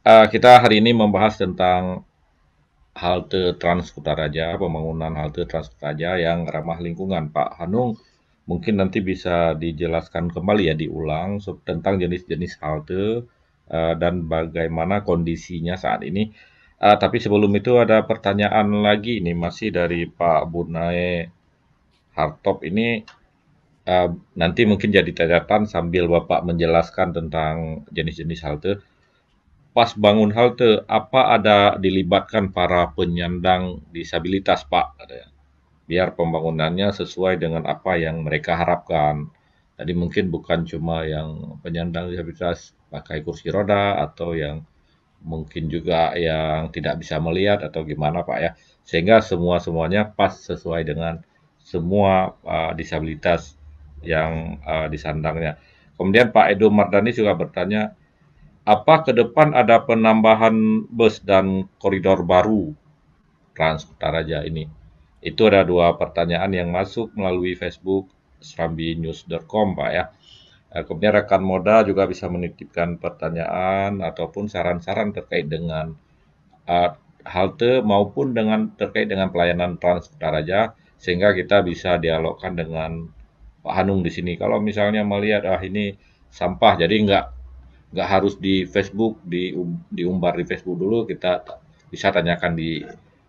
Kita hari ini membahas tentang halte Transkutaraja, pembangunan halte Transkutaraja yang ramah lingkungan. Pak Hanung, mungkin nanti bisa dijelaskan kembali ya, diulang tentang jenis-jenis halte dan bagaimana kondisinya saat ini. Tapi sebelum itu ada pertanyaan lagi nih, masih dari Pak Bunai Hartop ini. eh, Nanti mungkin jadi catatan sambil Bapak menjelaskan tentang jenis-jenis halte. Pas bangun halte, apa ada dilibatkan para penyandang disabilitas, Pak? Katanya. Biar pembangunannya sesuai dengan apa yang mereka harapkan. Jadi mungkin bukan cuma yang penyandang disabilitas pakai kursi roda atau yang mungkin juga yang tidak bisa melihat atau gimana, Pak ya. Sehingga semuanya pas sesuai dengan semua disabilitas yang disandangnya. Kemudian Pak Edo Mardani juga bertanya, apa ke depan ada penambahan bus dan koridor baru Trans-Utaraja ini? Itu ada dua pertanyaan yang masuk melalui Facebook serambinews.com, Pak ya. Kemudian rekan Moda juga bisa menitipkan pertanyaan ataupun saran-saran terkait dengan uh, halte maupun terkait dengan pelayanan Trans-Utaraja sehingga kita bisa dialogkan dengan Pak Hanung di sini. Kalau misalnya melihat ini sampah, jadi nggak harus di Facebook diumbar di Facebook dulu, kita bisa tanyakan di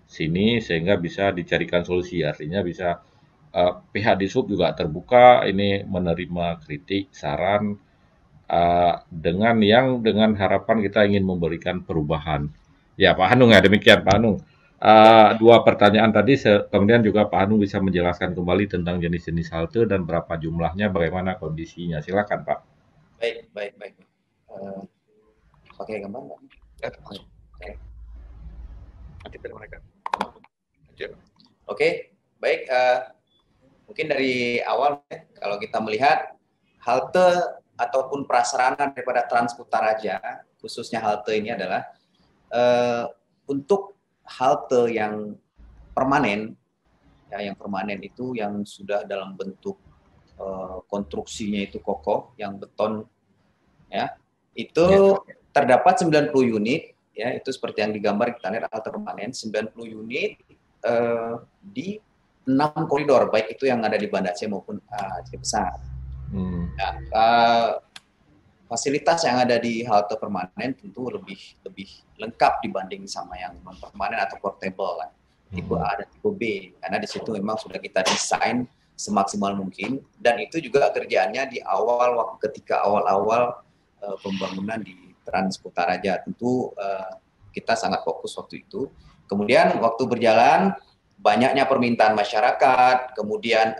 sini sehingga bisa dicarikan solusi, artinya bisa pihak di sub juga terbuka ini menerima kritik saran dengan harapan kita ingin memberikan perubahan. Ya Pak Hanung, ya demikian Pak Hanung. Ya, Dua pertanyaan tadi, kemudian juga Pak Hanung bisa menjelaskan kembali tentang jenis-jenis halte dan berapa jumlahnya, bagaimana kondisinya. Silakan Pak. baik, baik, baik. Eh, pakai gambar nggak? Oke, nanti dari mereka. Oke, baik. Mungkin dari awal, kalau kita melihat halte ataupun prasarana daripada Transkutaraja, khususnya halte ini adalah eh, untuk halte yang permanen, ya, yang permanen itu yang sudah dalam bentuk konstruksinya itu kokoh, yang beton, ya, itu Ya. terdapat 90 unit, ya, itu seperti yang digambar kita lihat halte permanen 90 unit di 6 koridor, baik itu yang ada di Banda Aceh maupun Aceh Besar. Hmm. Ya, fasilitas yang ada di halte permanen tentu lebih lebih lengkap dibanding sama yang non permanen atau portable lah. Tipe Hmm. A dan tipe B, karena di situ memang sudah kita desain semaksimal mungkin, dan itu juga kerjaannya di awal, ketika awal-awal pembangunan di Transkutaraja. Tentu kita sangat fokus waktu itu. Kemudian waktu berjalan, banyaknya permintaan masyarakat, kemudian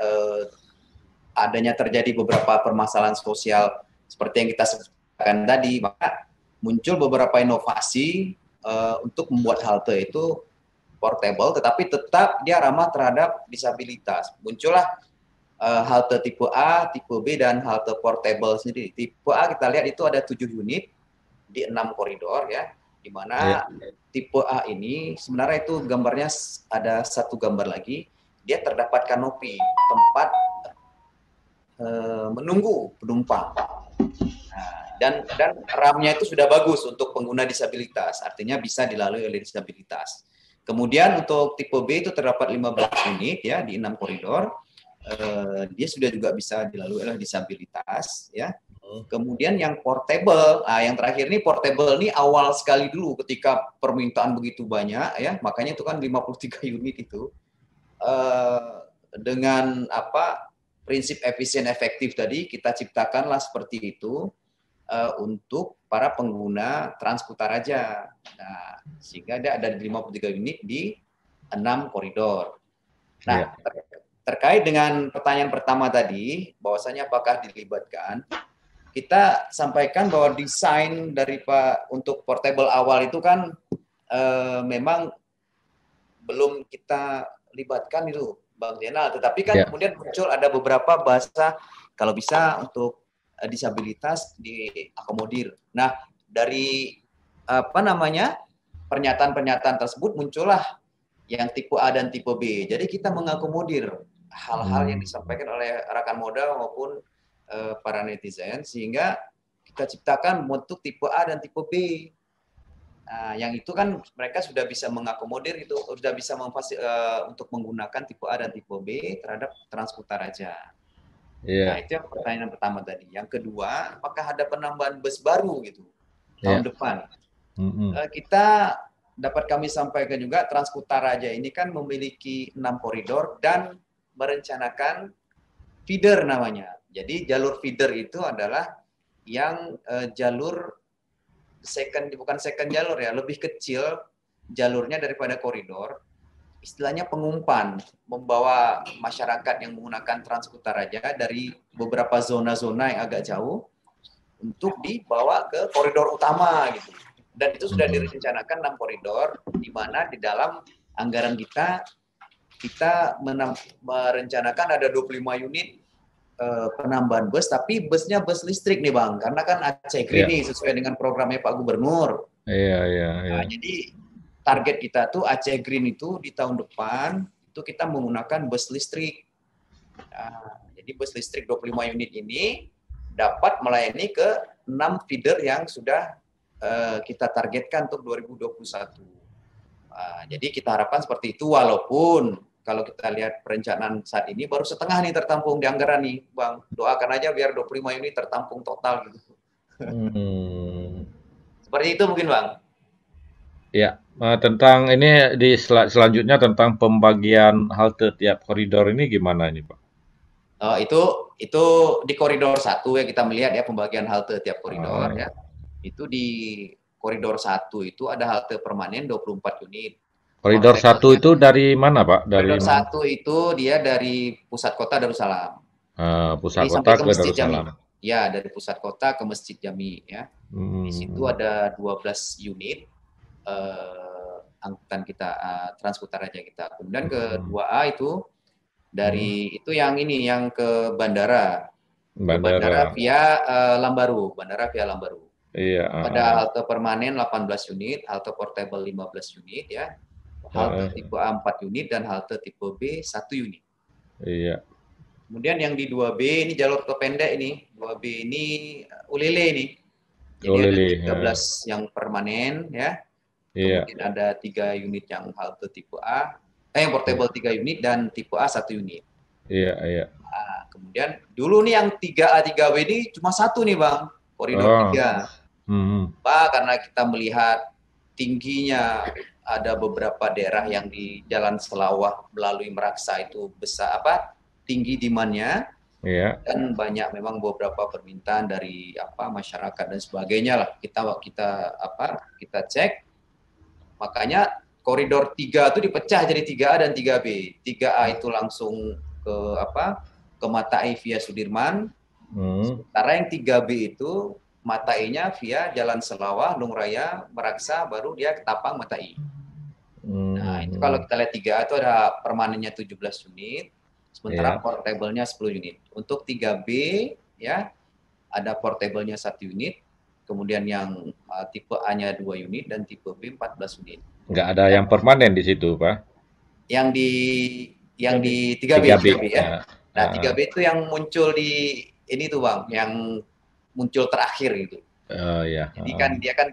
adanya terjadi beberapa permasalahan sosial seperti yang kita sebutkan tadi, maka muncul beberapa inovasi untuk membuat halte itu portable, tetapi tetap dia ramah terhadap disabilitas. Muncullah halte tipe A, tipe B, dan halte portable sendiri. Tipe A kita lihat itu ada 7 unit di 6 koridor, ya, di Ya. mana tipe A ini sebenarnya itu gambarnya ada satu gambar lagi, dia terdapat kanopi, tempat menunggu penumpang. Nah, dan RAM-nya itu sudah bagus untuk pengguna disabilitas, artinya bisa dilalui oleh disabilitas. Kemudian untuk tipe B itu terdapat 15 unit, ya, di 6 koridor. Dia sudah juga bisa dilalui oleh disabilitas, ya. Kemudian yang portable, yang terakhir ini portable ini awal sekali dulu ketika permintaan begitu banyak, ya, makanya itu kan 53 unit itu. Dengan apa, prinsip efisien efektif tadi kita ciptakanlah seperti itu untuk para pengguna Transkutaraja. Nah, sehingga dia ada 53 unit di 6 koridor. Nah, Ya. terkait dengan pertanyaan pertama tadi, bahwasanya apakah dilibatkan, kita sampaikan bahwa desain dari untuk portable awal itu kan memang belum kita libatkan itu, Bang Zainal. Tetapi kan Ya. kemudian muncul ada beberapa bahasa kalau bisa untuk disabilitas diakomodir. Nah, dari apa namanya, pernyataan-pernyataan tersebut muncullah yang tipe A dan tipe B. Jadi kita mengakomodir hal-hal yang Hmm. disampaikan oleh rekan modal maupun para netizen, sehingga kita ciptakan bentuk tipe A dan tipe B. Nah, yang itu kan mereka sudah bisa mengakomodir itu, sudah bisa untuk menggunakan tipe A dan tipe B terhadap Transkutaraja. Nah, Iya. itu yang pertanyaan pertama tadi. Yang kedua, apakah ada penambahan bus baru gitu tahun Iya. depan? Mm-mm. Kita dapat kami sampaikan juga Transkutaraja ini kan memiliki 6 koridor dan merencanakan feeder namanya. Jadi jalur feeder itu adalah yang jalur bukan second jalur ya, lebih kecil jalurnya daripada koridor. Istilahnya pengumpan, membawa masyarakat yang menggunakan Transkutaraja dari beberapa zona-zona yang agak jauh untuk dibawa ke koridor utama gitu. Dan itu sudah Mm-mm. direncanakan 6 koridor, di mana di dalam anggaran kita merencanakan ada 25 unit penambahan bus, tapi busnya bus listrik nih Bang, karena kan Aceh Green Iya. nih sesuai dengan programnya Pak Gubernur. Iya, iya, iya. Nah, jadi target kita tuh Aceh Green itu di tahun depan itu kita menggunakan bus listrik. Nah, jadi bus listrik 25 unit ini dapat melayani ke 6 feeder yang sudah kita targetkan untuk 2021. Jadi kita harapkan seperti itu, walaupun kalau kita lihat perencanaan saat ini baru setengah nih tertampung di anggaran nih, Bang. Doakan aja biar 25 unit tertampung total gitu. Hmm. Seperti itu mungkin, Bang. Ya, tentang ini selanjutnya tentang pembagian halte tiap koridor ini gimana ini, Pak? Itu di koridor 1 ya kita melihat ya pembagian halte tiap koridor Ah, ya. Itu di koridor 1 itu ada halte permanen 24 unit. koridor satu Portable-nya itu dari mana, Pak? Dari koridor mana? 1 itu dia dari pusat kota Darussalam. Pusat Jadi kota sampai ke ke Masjid Jami. Darussalam. Ya, dari pusat kota ke Masjid Jami ya. Di situ Hmm. ada 12 unit angkutan kita Transkutaraja kita. Kemudian ke Hmm. 2A itu Hmm. dari itu yang ini yang ke bandara. Ke bandara Bandara. via Lambaru, bandara via Lambaru. Iya, Ada halte permanen 18 unit, halte portable 15 unit ya. Halte tipe A 4 unit dan halte tipe B 1 unit. iya. Kemudian yang di 2B ini jalur terpendek ini. 2B ini Ulele ini. Jadi Oh, ada Lili. 13 yang permanen ya. Iya, Kemudian ada 3 unit yang halte tipe A, yang portable 3 unit dan tipe A 1 unit. iya, iya. Kemudian dulu nih yang 3A 3B ini cuma satu nih Bang, koridor Oh, 3. hmm. Pak, karena kita melihat tingginya ada beberapa daerah yang di Jalan Selawah melalui Meraksa itu besar tinggi demandnya Iya. dan banyak memang beberapa permintaan dari masyarakat dan sebagainya lah kita cek, makanya koridor 3 itu dipecah jadi 3A dan 3B. 3A itu langsung ke ke Matai via Sudirman, sementara yang 3B itu Matai-nya via Jalan Selawah, Lungraya, Meraksa, baru dia ke Tapang Matai. Nah, itu kalau kita lihat 3A itu ada permanennya 17 unit, sementara Iya. portable-nya 10 unit. Untuk 3B ya ada portable-nya 1 unit, kemudian yang tipe A-nya 2 unit dan tipe B 14 unit. Nggak ada Dan yang permanen di situ, Pak. yang di 3B, 3B. 3B ya. Ya. Nah, 3B itu yang muncul di ini tuh Bang, yang muncul terakhir gitu. Oh, ya. Jadi kan dia kan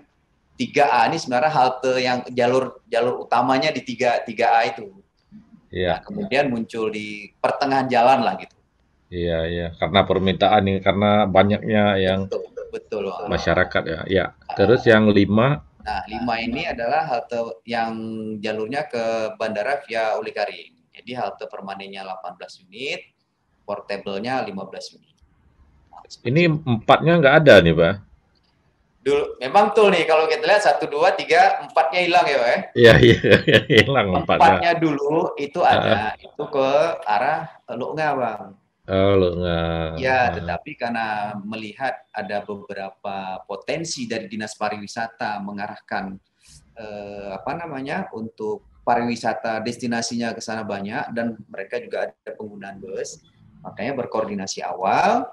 3A ini sebenarnya halte yang jalur utamanya di 3A itu. Nah, Iya. kemudian muncul di pertengahan jalan lah gitu. Iya, iya. Karena permintaan ini, karena banyaknya yang Betul, betul. masyarakat ya. Ya. Terus yang 5, Nah, 5 ini adalah halte yang jalurnya ke bandara via Ulikaring. Jadi halte permanennya 18 unit, portable-nya 15 unit. Nah, ini seperti itu. 4-nya nggak ada nih, Pak. Dulu, memang tuh nih kalau kita lihat 1, 2, 3, 4-nya hilang ya, Pak. Iya, iya. Hilang 4-nya. 4-nya dulu itu ada, itu ke arah Teluknya, Bang. Oh, lu nggak. Ya, tetapi karena melihat ada beberapa potensi dari Dinas Pariwisata mengarahkan untuk pariwisata destinasinya ke sana banyak dan mereka juga ada penggunaan bus, makanya berkoordinasi awal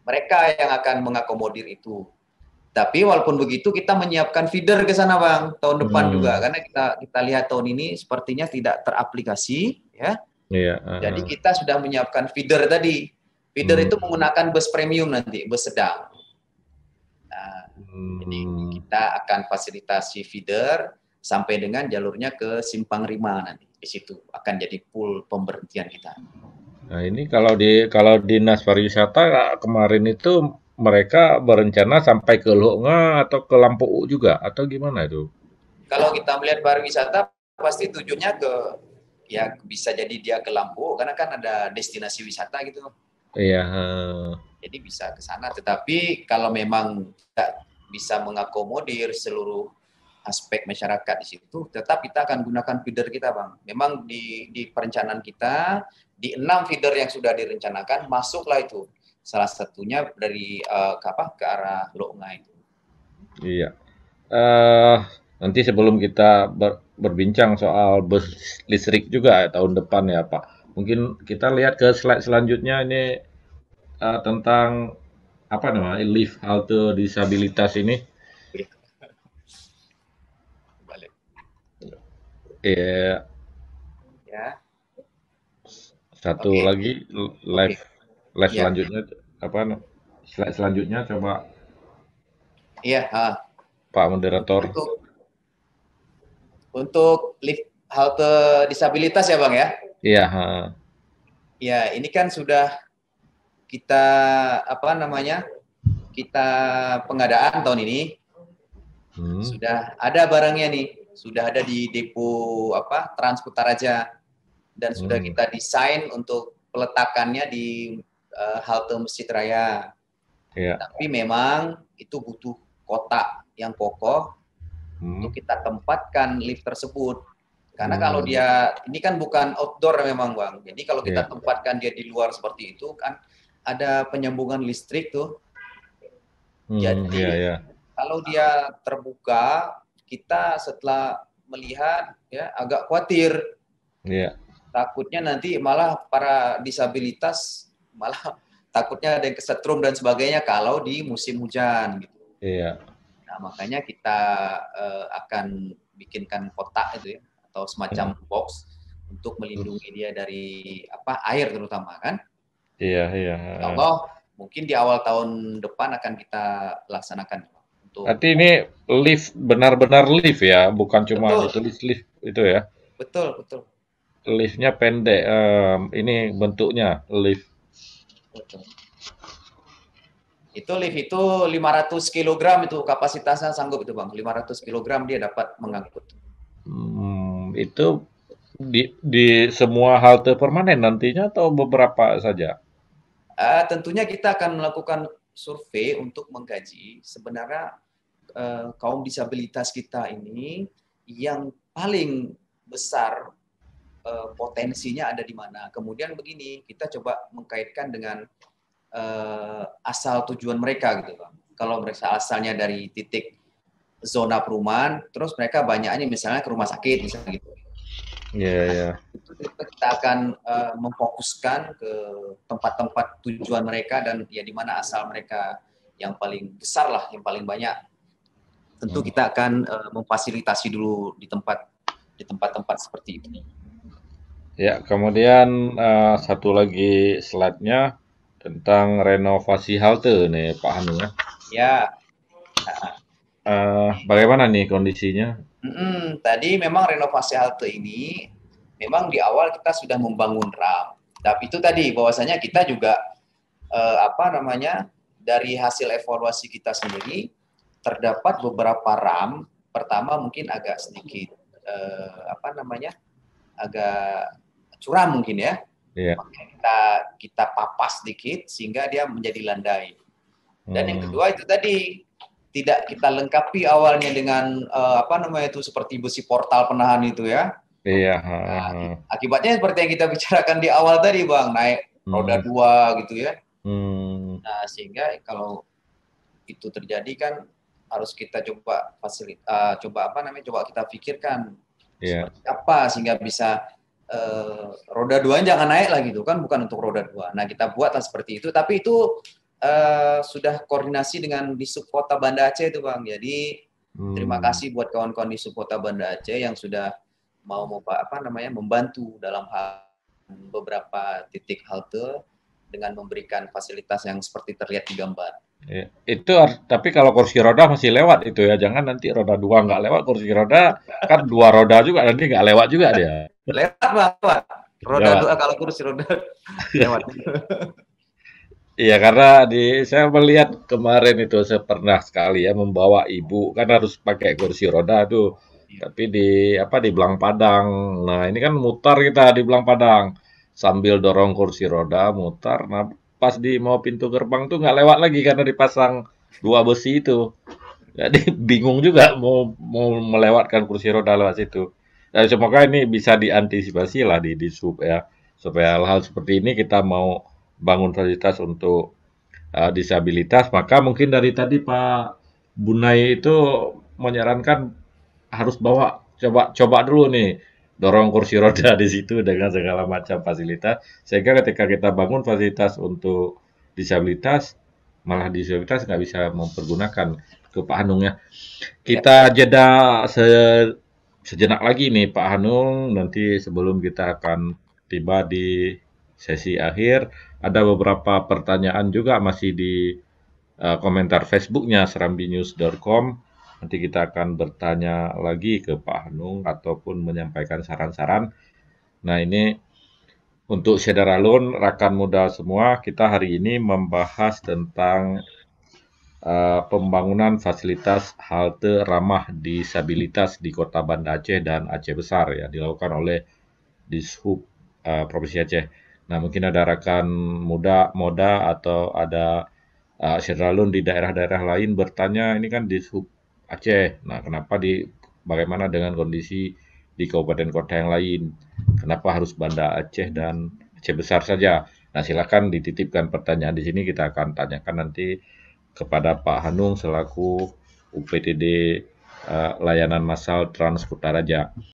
mereka yang akan mengakomodir itu. Tapi walaupun begitu kita menyiapkan feeder ke sana Bang tahun depan juga karena kita lihat tahun ini sepertinya tidak teraplikasi ya. Iya. Jadi kita sudah menyiapkan feeder tadi. Feeder itu menggunakan bus premium nanti, bus sedang. Nah, Jadi Hmm. kita akan fasilitasi feeder sampai dengan jalurnya ke Simpang Rima nanti. Di situ akan jadi pool pemberhentian kita. Nah, ini kalau Dinas Pariwisata kemarin itu mereka berencana sampai ke Longa atau ke Lampu juga atau gimana itu? Kalau kita melihat pariwisata, pasti tujuannya ke, ya bisa jadi dia ke Lampung karena kan ada destinasi wisata gitu. Iya, Jadi bisa ke sana. Tetapi kalau memang tidak bisa mengakomodir seluruh aspek masyarakat di situ, tetap kita akan gunakan feeder kita, Bang. Memang di perencanaan kita, di 6 feeder yang sudah direncanakan, masuklah itu. Salah satunya dari ke arah Longa itu. iya. Eh, Nanti sebelum kita berbincang soal bus listrik juga ya, tahun depan ya Pak. Mungkin kita lihat ke slide selanjutnya ini tentang apa namanya lift halte disabilitas ini. Balik. Ya, Ya, satu oke, lagi oke. live live Ya, selanjutnya apa slide selanjutnya coba iya. Pak moderator. Untuk lift halte disabilitas ya, Bang ya. Iya, Ya, ini kan sudah kita apa namanya? Kita pengadaan tahun ini hmm, sudah ada barangnya nih, sudah ada di depo Trans Kutaraja dan sudah hmm, kita desain untuk peletakannya di halte Masjid Raya. iya, Tapi memang itu butuh kotak yang kokoh hmm, untuk kita tempatkan lift tersebut. Karena kalau hmm, dia ini kan bukan outdoor memang, Bang. Jadi kalau kita iya, tempatkan dia di luar seperti itu kan ada penyambungan listrik tuh. iya, Jadi iya, kalau dia terbuka, kita setelah melihat ya agak khawatir. iya, Takutnya nanti malah para disabilitas malah takutnya ada yang kesetrum dan sebagainya kalau di musim hujan gitu. iya. Nah, makanya kita akan bikinkan kotak itu ya atau semacam box untuk melindungi dia dari air terutama kan. Iya, iya. Insya Allah mungkin di awal tahun depan akan kita laksanakan untuk Berarti ini lift benar-benar lift ya, bukan cuma betul ditulis lift itu ya. betul betul Liftnya pendek. Ini bentuknya lift. betul. Itu lift itu 500 kilogram itu kapasitasnya sanggup itu Bang. 500 kilogram dia dapat mengangkut. Itu di semua halte permanen nantinya atau beberapa saja? Tentunya kita akan melakukan survei untuk mengkaji sebenarnya kaum disabilitas kita ini yang paling besar potensinya ada di mana. Kemudian begini, kita coba mengkaitkan dengan asal tujuan mereka gitu Bang. Kalau mereka asalnya dari titik zona perumahan, terus mereka banyaknya misalnya ke rumah sakit misalnya gitu. Iya, iya. Itu kita akan memfokuskan ke tempat-tempat tujuan mereka dan ya di mana asal mereka yang paling besar lah, yang paling banyak. Tentu Hmm. kita akan memfasilitasi dulu di tempat-tempat seperti itu. Ya, kemudian satu lagi slide-nya tentang renovasi halte nih Pak Hanu ya. Ya, Bagaimana nih kondisinya? tadi memang renovasi halte ini memang di awal kita sudah membangun RAM. Tapi itu tadi bahwasanya kita juga dari hasil evaluasi kita sendiri terdapat beberapa RAM. Pertama mungkin agak sedikit agak curam mungkin ya. Iya. Makanya kita papas sedikit sehingga dia menjadi landai. Dan yang Hmm, kedua itu tadi tidak kita lengkapi awalnya dengan itu seperti besi portal penahan itu ya. iya. Nah, akibatnya seperti yang kita bicarakan di awal tadi Bang, naik roda Hmm, dua gitu ya. hmm, Nah, sehingga kalau itu terjadi kan harus kita coba kita pikirkan iya. seperti apa sehingga bisa roda dua jangan naik lagi gitu kan, bukan untuk roda dua. Nah, kita buatlah seperti itu, tapi itu sudah koordinasi dengan di Subkota Banda Aceh itu Bang. Jadi terima Hmm. kasih buat kawan-kawan di Subkota Banda Aceh yang sudah mau membantu dalam hal beberapa titik halte dengan memberikan fasilitas yang seperti terlihat di gambar. Ya, itu tapi kalau kursi roda masih lewat itu ya, jangan nanti roda 2 nggak lewat, kursi roda kan 2 roda juga nanti nggak lewat juga dia. Lewat, Bang, lewat. Roda Lewat. dua kalau kursi roda lewat. Iya, karena saya melihat kemarin itu saya pernah sekali ya membawa ibu kan harus pakai kursi roda tuh. Tapi di apa di Belang Padang. Nah, ini kan mutar kita di Belang Padang sambil dorong kursi roda mutar. Nah, pas di mau pintu gerbang tuh nggak lewat lagi karena dipasang dua besi itu. Jadi bingung juga mau melewatkan kursi roda lewat situ. Dan semoga ini bisa diantisipasi lah di sub ya supaya hal-hal seperti ini kita mau bangun fasilitas untuk disabilitas, maka mungkin dari tadi Pak Bunai itu menyarankan harus bawa coba coba dulu nih dorong kursi roda di situ dengan segala macam fasilitas sehingga ketika kita bangun fasilitas untuk disabilitas malah disabilitas nggak bisa mempergunakan ke Pak Hanung ya. Ya, Kita jeda sejenak lagi nih Pak Hanung, nanti sebelum kita akan tiba di sesi akhir, ada beberapa pertanyaan juga masih di komentar Facebooknya serambinews.com. Nanti kita akan bertanya lagi ke Pak Hanung ataupun menyampaikan saran-saran. Nah ini untuk Syedaralun, rekan muda semua, kita hari ini membahas tentang pembangunan fasilitas halte ramah disabilitas di Kota Banda Aceh dan Aceh Besar ya dilakukan oleh Dishub Provinsi Aceh. Nah, mungkin ada rekan muda moda atau ada Syedralun di daerah-daerah lain bertanya ini kan Dishub Aceh. Nah, bagaimana dengan kondisi di kabupaten kota yang lain? Kenapa harus Banda Aceh dan Aceh Besar saja? Nah, silakan dititipkan pertanyaan di sini kita akan tanyakan nanti kepada Pak Hanung selaku UPTD Layanan Massal Trans Kutaraja.